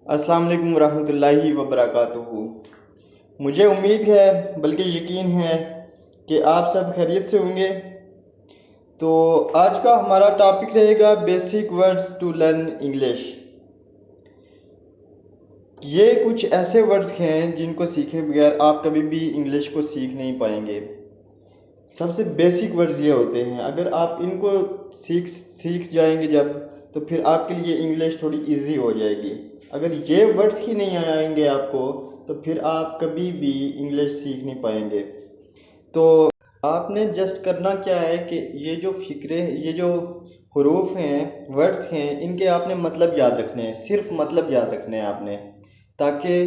अस्सलाम वालेकुम रहमतुल्लाहि व बरकातुहू। मुझे उम्मीद है बल्कि यकीन है कि आप सब खैरियत से होंगे। तो आज का हमारा टॉपिक रहेगा basic words to learn English. ये कुछ ऐसे वर्ड्स हैं जिनको सीखे बगैर आप कभी भी इंग्लिश को सीख नहीं पाएंगे। सबसे बेसिक वर्ड्स ये होते हैं, अगर आप इनको सीख सीख जाएंगे जब, तो फिर आपके लिए इंग्लिश थोड़ी इजी हो जाएगी। अगर ये वर्ड्स ही नहीं आएंगे आपको, तो फिर आप कभी भी इंग्लिश सीख नहीं पाएंगे। तो आपने जस्ट करना क्या है कि ये जो हरूफ हैं, वर्ड्स हैं, इनके आपने मतलब याद रखने हैं, सिर्फ मतलब याद रखने हैं आपने, ताकि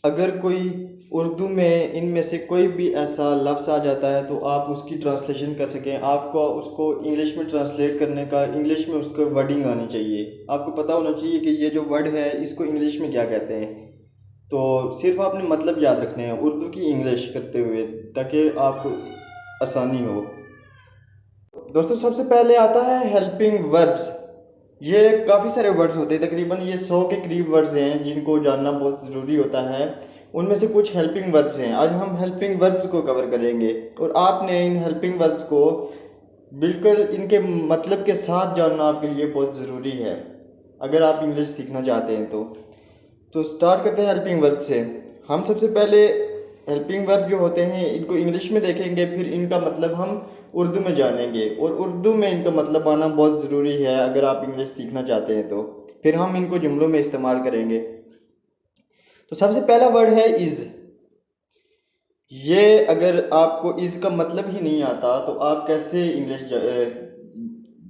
अगर कोई उर्दू में इनमें से कोई भी ऐसा लफ्ज़ आ जाता है तो आप उसकी ट्रांसलेशन कर सकें। आपको उसको इंग्लिश में ट्रांसलेट करने का, इंग्लिश में उसको वर्डिंग आनी चाहिए। आपको पता होना चाहिए कि ये जो वर्ड है इसको इंग्लिश में क्या कहते हैं। तो सिर्फ आपने मतलब याद रखने हैं उर्दू की इंग्लिश करते हुए, ताकि आप आसानी हो। दोस्तों, सबसे पहले आता है हेल्पिंग वर्ब्स। ये काफ़ी सारे वर्ड्स होते हैं, तकरीबन ये 100 के करीब वर्ड्स हैं जिनको जानना बहुत ज़रूरी होता है। उनमें से कुछ हेल्पिंग वर्ब्स हैं। आज हम हेल्पिंग वर्ब्स को कवर करेंगे और आपने इन हेल्पिंग वर्ब्स को बिल्कुल इनके मतलब के साथ जानना आपके लिए बहुत ज़रूरी है, अगर आप इंग्लिश सीखना चाहते हैं तो स्टार्ट करते हैं हेल्पिंग वर्ब से। हम सबसे पहले हेल्पिंग वर्ब जो होते हैं इनको इंग्लिश में देखेंगे, फिर इनका मतलब हम उर्दू में जानेंगे, और उर्दू में इनका मतलब आना बहुत ज़रूरी है अगर आप इंग्लिश सीखना चाहते हैं तो। फिर हम इनको जुमलों में इस्तेमाल करेंगे। तो सबसे पहला वर्ड है इज़। ये अगर आपको इज़ का मतलब ही नहीं आता तो आप कैसे इंग्लिश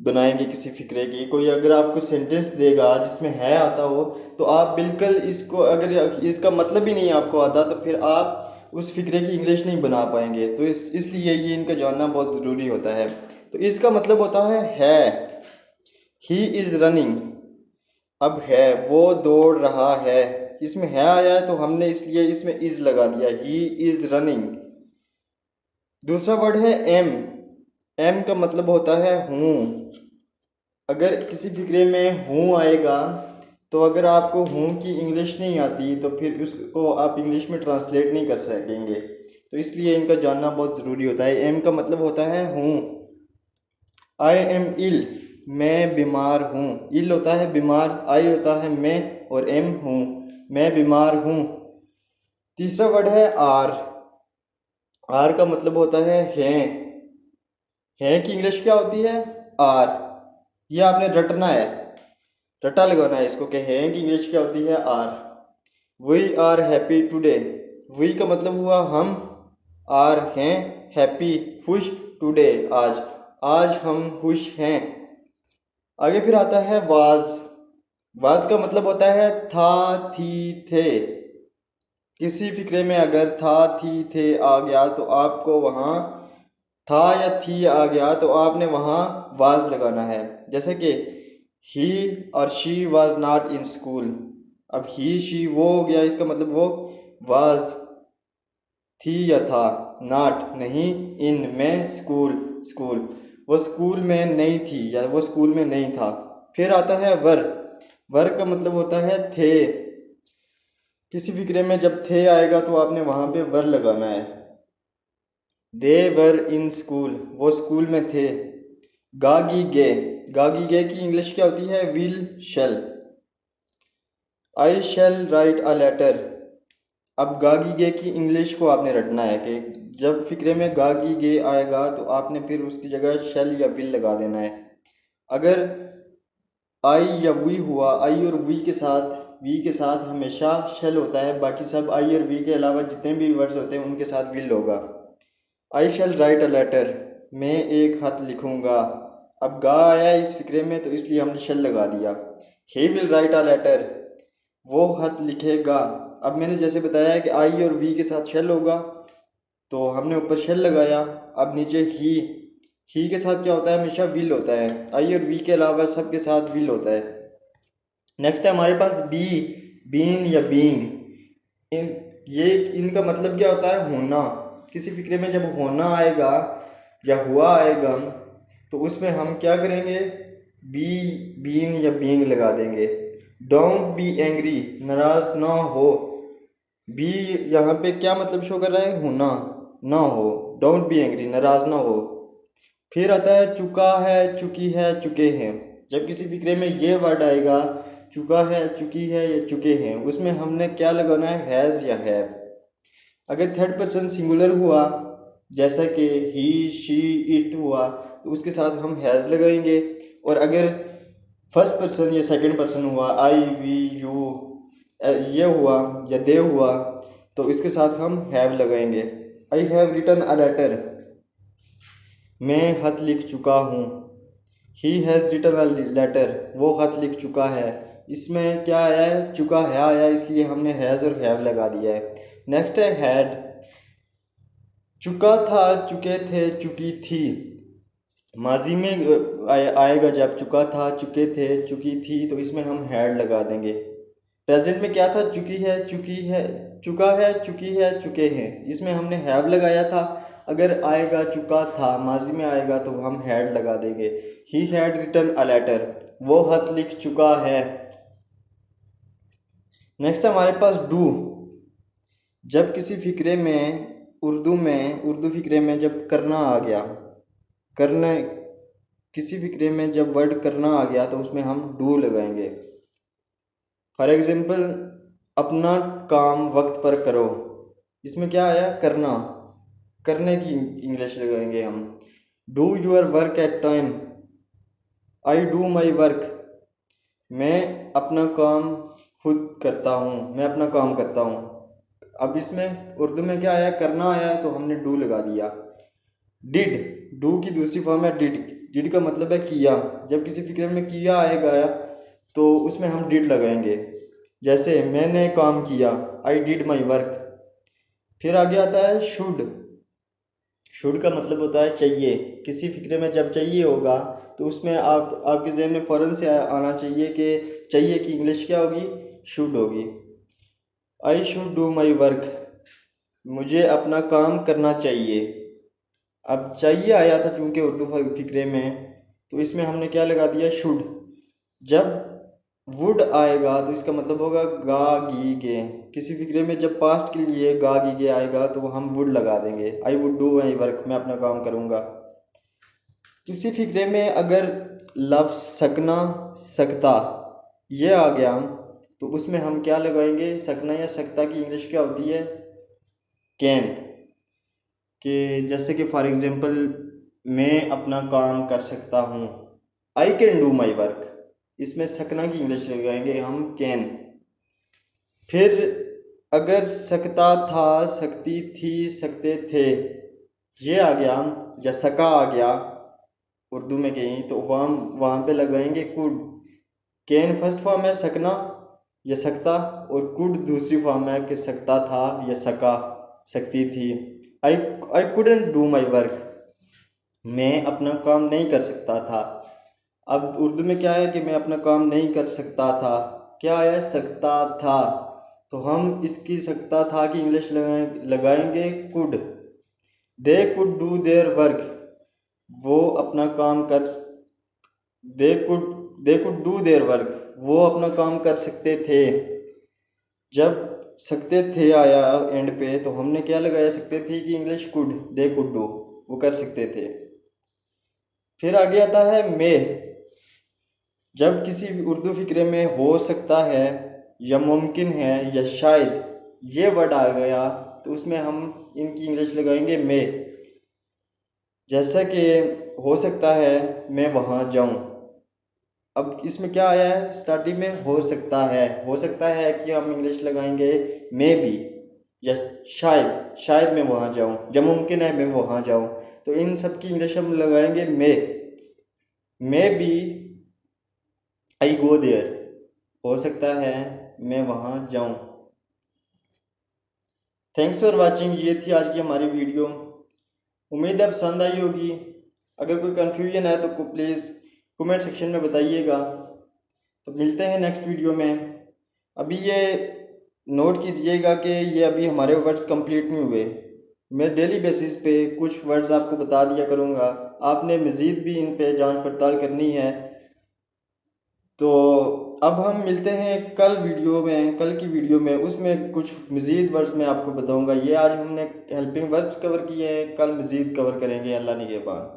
बनाएंगे किसी फिक्रे की। कोई अगर आपको सेंटेंस देगा जिसमें है आता हो, तो आप बिल्कुल इसको, अगर इसका मतलब ही नहीं आपको आता, तो फिर आप उस फिक्रे की इंग्लिश नहीं बना पाएंगे। तो इसलिए ये इनका जानना बहुत ज़रूरी होता है। तो इसका मतलब होता है। He is running. अब है, वो दौड़ रहा है, इसमें है आया है तो हमने इसलिए इसमें इज़ लगा दिया, ही इज़ रनिंग। दूसरा वर्ड है एम। एम का मतलब होता है हूँ। अगर किसी फिक्रे में हूँ आएगा, तो अगर आपको हूँ की इंग्लिश नहीं आती तो फिर उसको आप इंग्लिश में ट्रांसलेट नहीं कर सकेंगे। तो इसलिए इनका जानना बहुत ज़रूरी होता है। एम का मतलब होता है हूँ। I am ill. मैं बीमार हूँ। इल होता है बीमार, आई होता है मैं, और एम हूँ, मैं बीमार हूँ। तीसरा वर्ड है आर। आर का मतलब होता है हैं। हैं की इंग्लिश क्या होती है? आर। ये आपने रटना है, रटा लगाना है इसको कि हैं की इंग्लिश क्या होती है? Are. We are happy today. We का मतलब हुआ हम, आर हैं, हैप्पी खुश, टुडे आज, आज हम खुश हैं। आगे फिर आता है वाज। वाज का मतलब होता है था, थी, थे। किसी फिक्रे में अगर था, थी, थे आ गया तो आपको वहाँ, था या थी आ गया तो आपने वहाँ वाज लगाना है। जैसे कि ही और she was not in school. अब ही शी वो हो गया, इसका मतलब वो, वाज थी या था, नॉट नहीं, इन में, स्कूल स्कूल, वो स्कूल में नहीं थी या वो स्कूल में नहीं था। फिर आता है वर। वर का मतलब होता है थे। किसी फिक्रे में जब थे आएगा तो आपने वहाँ पे वर लगाना है। दे वर इन स्कूल, वो स्कूल में थे। गागी गे। गागी गे की इंग्लिश क्या होती है? Will shall. I shall write a letter. अब गागी गे की इंग्लिश को आपने रटना है कि जब फिक्रे में गागी गे आएगा तो आपने फिर उसकी जगह शेल या विल लगा देना है। अगर आई या वी हुआ, आई और वी के साथ हमेशा शेल होता है, बाकी सब आई और वी के अलावा जितने भी वर्ड्स होते हैं उनके साथ विल होगा। आई शैल राइट अ लेटर। मैं एक खत लिखूंगा। अब गा आया इस फिक्रे में तो इसलिए हमने शेल लगा दिया। He will write a letter. वो खत लिखेगा। अब मैंने जैसे बताया कि आई और वी के साथ शेल होगा, तो हमने ऊपर शेल लगाया। अब नीचे ही के साथ क्या होता है? हमेशा विल होता है। आई और वी के अलावा सब के साथ विल होता है। नेक्स्ट है हमारे पास बी। बीन या बीइंग। इन ये इनका मतलब क्या होता है? होना। किसी फिक्रे में जब होना आएगा या हुआ आएगा तो उसमें हम क्या करेंगे? बी, बीन या बीइंग लगा देंगे। डोंट बी एंग्री, नाराज ना हो। बी यहाँ पे क्या मतलब शो कर रहा है, होना, ना हो। डोंट बी एंग्री, नाराज ना हो। फिर आता है चुका है, चुकी है, चुके हैं। जब किसी फिक्रे में ये वर्ड आएगा, चुका है, चुकी है या चुके हैं, उसमें हमने क्या लगाना है, हैज़ या हैव। अगर थर्ड पर्सन सिंगुलर हुआ, जैसा कि ही, शी, इट हुआ, तो उसके साथ हम हैज़ लगाएंगे। और अगर फर्स्ट पर्सन या सेकंड पर्सन हुआ, आई, वी, यू, ये हुआ या दे हुआ, तो इसके साथ हम हैव लगाएंगे। I have written a letter, मैं खत लिख चुका हूँ। He has written a letter, वो खत लिख चुका है। इसमें क्या आया है, चुका है आया, इसलिए हमने हैज़ और हैव लगा दिया है। नेक्स्ट है हैड। चुका था, चुके थे, चुकी थी। माजी में आएगा जब चुका था, चुके थे, चुकी थी, तो इसमें हम हैड लगा देंगे। प्रेजेंट में क्या था, चुकी है, चुकी है, चुका है, चुकी है, चुके हैं, इसमें हमने हैव लगाया था। अगर आएगा चुका था, माजी में आएगा, तो हम हैड लगा देंगे। He had written a letter, वो खत लिख चुका है। नेक्स्ट है हमारे पास डू। जब किसी फिक्रे में उर्दू फिक्रे में जब करना आ गया, करना, किसी फिक्रे में जब वर्ड करना आ गया, तो उसमें हम डू लगाएंगे। फॉर एग्जाम्पल, अपना काम वक्त पर करो, इसमें क्या आया, करना, करने की इंग्लिश लगाएंगे हम। Do your work at time, I do my work, मैं अपना काम खुद करता हूँ, मैं अपना काम करता हूँ। अब इसमें उर्दू में क्या आया, करना आया है, तो हमने डू लगा दिया। डिड, डू की दूसरी फॉर्म है डिड। डिड का मतलब है किया। जब किसी फिक्र में किया आएगा तो उसमें हम डिड लगाएंगे। जैसे मैंने काम किया, आई डिड माई वर्क। फिर आगे आता है शुड। शुड का मतलब होता है चाहिए। किसी फिक्रे में जब चाहिए होगा, तो उसमें आपके जहन में फ़ौरन से आना चाहिए कि चाहिए की इंग्लिश क्या होगी, शुड होगी। I should do my work, मुझे अपना काम करना चाहिए। अब चाहिए आया था चूंकि उर्दू फिक्रे में, तो इसमें हमने क्या लगा दिया, शुड। जब वुड आएगा, तो इसका मतलब होगा गा, गी, गे। किसी फिक्रे में जब पास्ट के लिए गा, गी, गे आएगा, तो हम वुड लगा देंगे। I would do my work, मैं अपना काम करूँगा। किसी फिक्रे में अगर लफ्ज़ सकना, सकता, ये आ गया, तो उसमें हम क्या लगाएंगे, सकना या सकता की इंग्लिश क्या होती है, कैन। कि जैसे कि फॉर एग्जांपल, मैं अपना काम कर सकता हूँ, I can do my work, इसमें सकना की इंग्लिश लगाएंगे हम, कैन। फिर अगर सकता था, सकती थी, सकते थे, ये आ गया, या सका आ गया उर्दू में कहीं, तो वहाँ पे लगाएंगे कुड। कैन फर्स्ट फॉर्म है सकना या सकता, और कुड दूसरी फॉर्म है कि सकता था या सका, सकती थी। I I couldn't do my work, मैं अपना काम नहीं कर सकता था। अब उर्दू में क्या है कि मैं अपना काम नहीं कर सकता था, क्या है, सकता था, तो हम इसकी सकता था की इंग्लिश लगाएंगे could. They could do their work, वो अपना काम कर, they could they could do their work, वो अपना काम कर सकते थे। जब सकते थे आया एंड पे, तो हमने क्या लगाया, सकते थे कि English could, they could do, वो कर सकते थे। फिर आगे आता है मे। जब किसी उर्दू फिक्रे में हो सकता है या मुमकिन है या शायद, ये वर्ड आ गया, तो उसमें हम इनकी इंग्लिश लगाएंगे मे। जैसा कि हो सकता है मैं वहाँ जाऊँ। अब इसमें क्या आया है, स्टार्टिंग में हो सकता है, हो सकता है कि हम इंग्लिश लगाएंगे मे बी, या शायद, शायद मैं वहाँ जाऊँ, या मुमकिन है मैं वहाँ जाऊँ, तो इन सब की इंग्लिश हम लगाएंगे may B I go there, हो सकता है मैं वहाँ जाऊँ। थैंक्स फॉर वाचिंग, ये थी आज की हमारी वीडियो। उम्मीद है पसंद आई होगी। अगर कोई कन्फ्यूजन है तो प्लीज़ कमेंट सेक्शन में बताइएगा। तो मिलते हैं नेक्स्ट वीडियो में। अभी ये नोट कीजिएगा कि ये अभी हमारे वर्ड्स कंप्लीट नहीं हुए। मैं डेली बेसिस पे कुछ वर्ड्स आपको बता दिया करूँगा, आपने मज़ीद भी इन पे जांच पड़ताल करनी है। तो अब हम मिलते हैं कल की वीडियो में, उसमें कुछ मज़ीद वर्ड्स मैं आपको बताऊंगा। ये आज हमने हेल्पिंग वर्ब्स कवर किए हैं, कल मज़ीद कवर करेंगे अल्लाह निगहबान।